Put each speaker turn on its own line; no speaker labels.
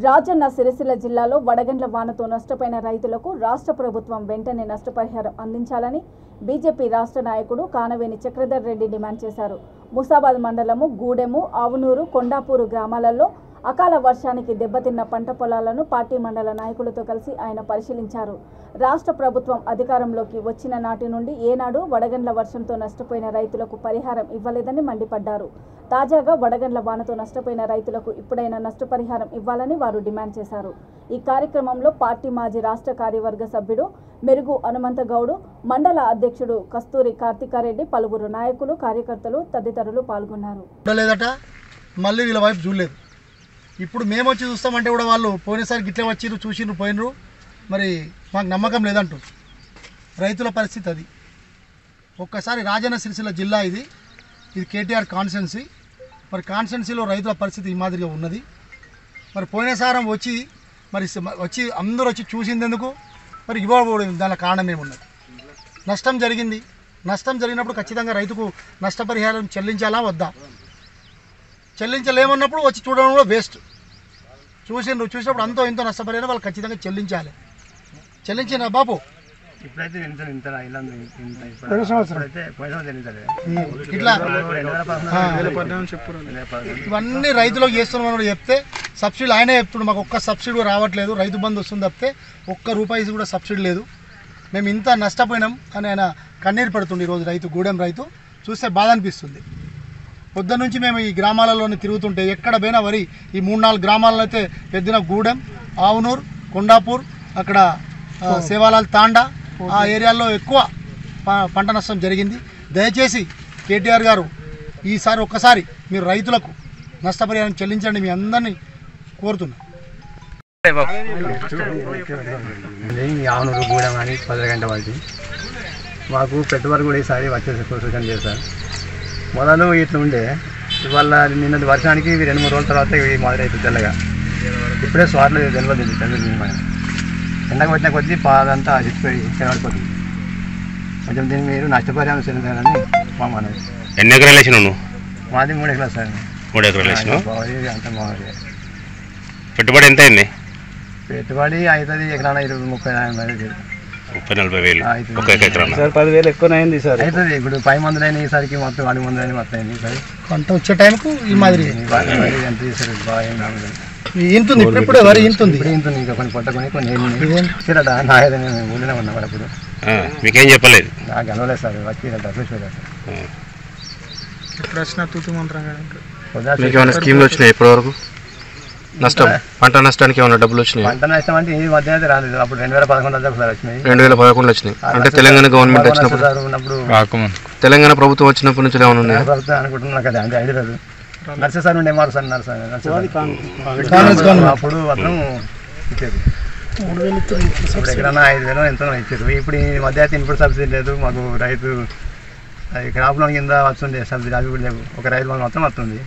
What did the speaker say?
రాజన్న సిరిసిల్ల జిల్లాలో వడగండ్ల వానతో నష్టపోయిన రైతులకు రాష్ట్ర ప్రభుత్వం వెంటనే నష్టపరిహారం అందించాలని బీజేపీ రాష్ట్ర నాయకుడు కానవేని చక్రధర్ రెడ్డి డిమాండ్ చేశారు. ముసాబాద్ మండలము గూడెము, ఆవునూరు, కొండాపూరు గ్రామాలలో అకాల వర్షానికి దెబ్బతిన్న పంట పొలాలను పార్టీ మండల నాయకులతో కలిసి ఆయన పరిశీలించారు. రాష్ట్ర ప్రభుత్వం అధికారంలోకి వచ్చిన నాటి నుండి ఏనాడు వడగండ్ల వర్షంతో నష్టపోయిన రైతులకు పరిహారం ఇవ్వలేదని మండిపడ్డారు. తాజాగా వడగండ్ల వానతో నష్టపోయిన రైతులకు ఇప్పుడైనా నష్టపరిహారం ఇవ్వాలని వారు డిమాండ్ చేశారు. ఈ కార్యక్రమంలో పార్టీ మాజీ రాష్ట్ర కార్యవర్గ సభ్యుడు మెరుగు హనుమంతగౌడ్, మండల అధ్యక్షుడు కస్తూరి కార్తికారెడ్డి, పలువురు నాయకులు, కార్యకర్తలు తదితరులు పాల్గొన్నారు.
మళ్ళీ వీళ్ళ వైపు చూడలేదు. ఇప్పుడు మేము వచ్చి చూస్తామంటే కూడా వాళ్ళు పోయినసారి గిట్లే వచ్చిర్రు, చూసిర్రు, పోయినరు, మరి మాకు నమ్మకం లేదంటూ రైతుల పరిస్థితి అది. ఒక్కసారి రాజన్న సిరిసిల్ల జిల్లా ఇది కేటీఆర్ కాన్స్టిట్యున్సీ. మరి కాన్స్టిట్యున్సీలో రైతుల పరిస్థితి ఈ మాదిరిగా ఉన్నది. మరి పోయినసారం వచ్చి అందరూ వచ్చి చూసిందెందుకు, మరి ఇవ్వబోదు, దాని కారణం ఏమున్నది? నష్టం జరిగింది. నష్టం జరిగినప్పుడు ఖచ్చితంగా రైతుకు నష్టపరిహారం చెల్లించాలా వద్దా? చెల్లించలేమన్నప్పుడు వచ్చి చూడడం కూడా వేస్ట్. చూసినప్పుడు అంతో ఇంతో నష్టపరిహారం వాళ్ళు ఖచ్చితంగా చెల్లించాలి. చెల్లించిన బాబు
ఇప్పుడైతే
ఇట్లా ఇవన్నీ రైతులకు చేస్తున్నామని చెప్తే సబ్సిడీ ఆయనే చెప్తున్నాడు. మాకు ఒక్క సబ్సిడీ రావట్లేదు, రైతు బంధు వస్తుంది తప్పితే ఒక్క రూపాయి కూడా సబ్సిడీ లేదు, మేము ఇంత నష్టపోయినాం అని ఆయన కన్నీరు పడుతుంది. ఈరోజు రైతు, గూడెం రైతు చూస్తే బాధ అనిపిస్తుంది. పొద్దున్న నుంచి మేము ఈ గ్రామాలలోనే తిరుగుతుంటే ఎక్కడ పోయినా వరి, ఈ 3-4 గ్రామాలలో అయితే పెద్దిన గూడెం, ఆవునూరు, కొండాపూర్, అక్కడ సేవాలాల్ తాండా, ఆ ఏరియాల్లో ఎక్కువ పంట నష్టం జరిగింది. దయచేసి కేటీఆర్ గారు ఈసారి ఒక్కసారి మీరు రైతులకు నష్టపరిహారం చెల్లించండి, మీ అందరినీ కోరుతున్నాం.
ఆవునూరు, గూడెం అని 10 గంటల వరకు మాకు పెట్టుబడి కూడా ఈసారి వచ్చేసి సూచన చేశారు. మొదలు ఇట్లా ఉండే, ఇవాళ నిన్నటి వర్షానికి 2-3 రోజుల తర్వాత మొదలైతుంది తెల్లగా. ఇప్పుడే స్వార్లు తెలియదు మన ఎండకు వచ్చిన కొద్దీ పాదంతా చిచ్చిపోయి కనబడిపోతుంది. కొంచెం దీన్ని మీరు నష్టపరిహారం చెల్లించాలని మా మనది.
ఎన్ని ఎకరాలు వేసినావు?
మాది 3 ఎకరాలు సార్. 3
ఎకరాలు వేసినావు?
అంత బాగుంది.
పెట్టుబడి ఎంత అయింది?
పెట్టుబడి అవుతుంది ఎకరాన 30-40
ఒక ఎకరాన
10,000 ఎక్కువ అయింది సార్. అవుతుంది. ఇప్పుడు 5 మందులు అయినా ఈసారికి మొత్తం 4 మందులు అయినా మొత్తం అయింది సార్.
పంట వచ్చే టైంకు ఈ మాదిరి
ఎంత చేశారు బాగా
ఇంతుంది. ఇప్పుడు వరి ఇంతుంది,
ఇంకా కొన్ని పట్టుకొని కొన్ని వచ్చిరట నాయదని ఊళ్ళోనే ఉన్నాం. అప్పుడు
మీకేం చెప్పలేదు?
నాకు గెలవలేదు సార్, వచ్చిరట చూసుకోలేదు సార్.
ఎప్పుడు వచ్చినా తూతు మంత్రం
స్కీమ్లు వచ్చినాయి ఇప్పటి వరకు? నష్టం, పంట నష్టానికి ఏమన్నా డబ్బులు వచ్చినాయి?
పంట నష్టం అంటే ఈ మధ్య అయితే రాలేదు. అప్పుడు 2011 ఒకసారి వచ్చినాయి.
2011 వచ్చినాయి అంటే తెలంగాణ గవర్నమెంట్ వచ్చినప్పుడు, తెలంగాణ ప్రభుత్వం వచ్చినప్పటి నుంచి ఏమైనా ఉన్నాయి?
ప్రభుత్వం అనుకుంటున్నా కదా, అంటే ఐడియా లేదు. నర్సే సార్ ఉండే మాట సార్, అప్పుడు అతను ఇచ్చేది. ఇప్పుడు ఎక్కడన్నా 5,000 ఎంతో ఇచ్చారు. ఇప్పుడు ఈ మధ్య అయితే ఇన్పుట్ సబ్సిడీ లేదు మాకు. రైతు అది క్రాప్ లోన్ కింద వస్తుండే సబ్సిడీ, అవి కూడా లేవు. ఒక రైతు మాత్రం వస్తుంది.